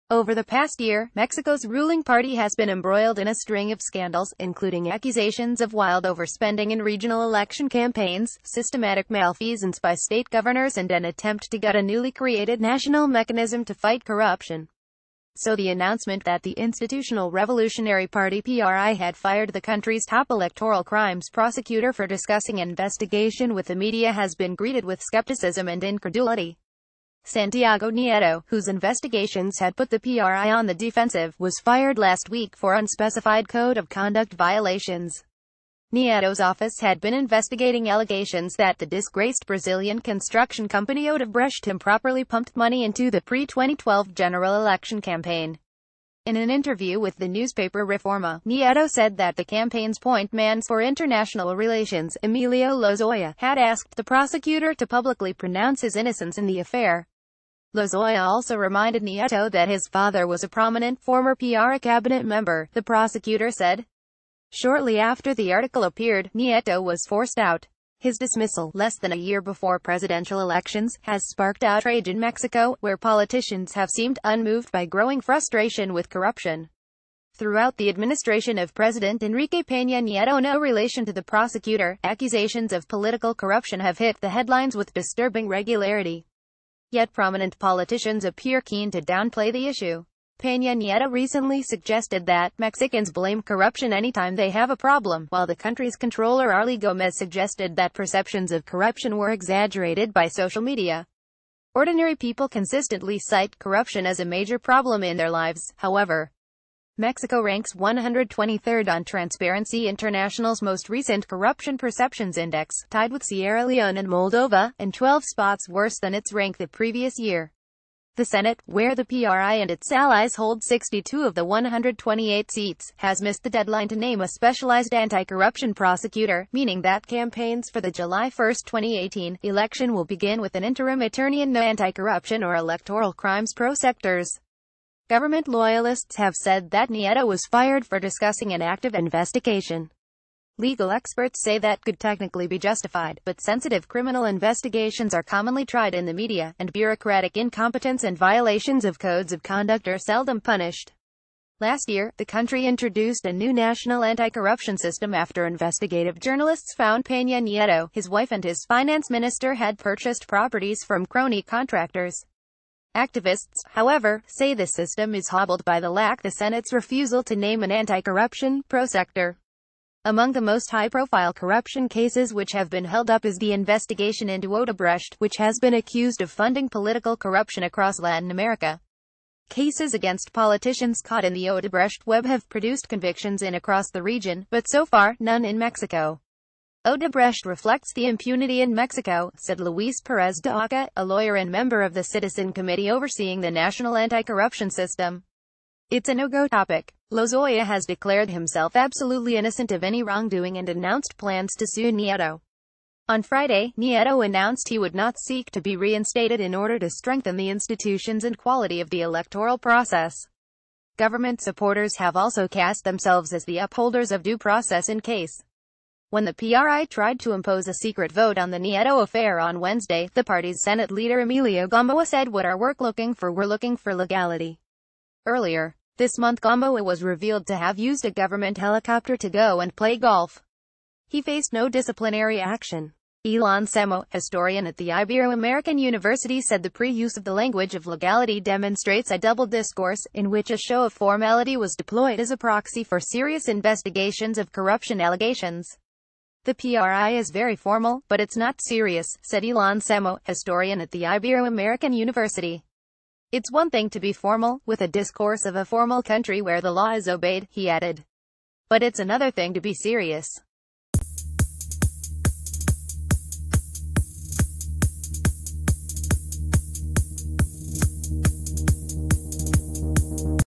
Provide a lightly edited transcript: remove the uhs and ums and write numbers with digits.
Over the past year, Mexico's ruling party has been embroiled in a string of scandals, including accusations of wild overspending in regional election campaigns, systematic malfeasance by state governors, and an attempt to gut a newly created national mechanism to fight corruption. So the announcement that the Institutional Revolutionary Party (PRI) had fired the country's top electoral crimes prosecutor for discussing an investigation with the media has been greeted with skepticism and incredulity. Santiago Nieto, whose investigations had put the PRI on the defensive, was fired last week for unspecified code of conduct violations. Nieto's office had been investigating allegations that the disgraced Brazilian construction company Odebrecht improperly pumped money into the pre-2012 general election campaign. In an interview with the newspaper Reforma, Nieto said that the campaign's point man for international relations, Emilio Lozoya, had asked the prosecutor to publicly pronounce his innocence in the affair. Lozoya also reminded Nieto that his father was a prominent former PRI cabinet member, the prosecutor said. Shortly after the article appeared, Nieto was forced out. His dismissal, less than a year before presidential elections, has sparked outrage in Mexico, where politicians have seemed unmoved by growing frustration with corruption. Throughout the administration of President Enrique Peña Nieto, no relation to the prosecutor, accusations of political corruption have hit the headlines with disturbing regularity. Yet prominent politicians appear keen to downplay the issue. Peña Nieto recently suggested that Mexicans blame corruption anytime they have a problem, while the country's controller Arly Gomez suggested that perceptions of corruption were exaggerated by social media. Ordinary people consistently cite corruption as a major problem in their lives, however. Mexico ranks 123rd on Transparency International's most recent Corruption Perceptions Index, tied with Sierra Leone and Moldova, and 12 spots worse than its rank the previous year. The Senate, where the PRI and its allies hold 62 of the 128 seats, has missed the deadline to name a specialized anti-corruption prosecutor, meaning that campaigns for the July 1, 2018, election will begin with an interim attorney and no anti-corruption or electoral crimes prosecutors. Government loyalists have said that Nieto was fired for discussing an active investigation. Legal experts say that could technically be justified, but sensitive criminal investigations are commonly tried in the media, and bureaucratic incompetence and violations of codes of conduct are seldom punished. Last year, the country introduced a new national anti-corruption system after investigative journalists found Peña Nieto, his wife and his finance minister had purchased properties from crony contractors. Activists, however, say the system is hobbled by the Senate's refusal to name an anti-corruption prosecutor. Among the most high-profile corruption cases which have been held up is the investigation into Odebrecht, which has been accused of funding political corruption across Latin America. Cases against politicians caught in the Odebrecht web have produced convictions across the region, but so far, none in Mexico. Odebrecht reflects the impunity in Mexico, said Luis Perez de Oca, a lawyer and member of the Citizen Committee overseeing the national anti-corruption system. It's a no-go topic. Lozoya has declared himself absolutely innocent of any wrongdoing and announced plans to sue Nieto. On Friday, Nieto announced he would not seek to be reinstated in order to strengthen the institutions and quality of the electoral process. Government supporters have also cast themselves as the upholders of due process in case. When the PRI tried to impose a secret vote on the Nieto affair on Wednesday, the party's Senate leader Emilio Gamboa said, "What we're looking for legality." Earlier this month, Gamboa was revealed to have used a government helicopter to go and play golf. He faced no disciplinary action. Ilan Semo, historian at the Ibero-American University, said the pre-use of the language of legality demonstrates a double discourse, in which a show of formality was deployed as a proxy for serious investigations of corruption allegations. The PRI is very formal, but it's not serious, said Ilan Semo, historian at the Ibero-American University. It's one thing to be formal, with a discourse of a formal country where the law is obeyed, he added. But it's another thing to be serious.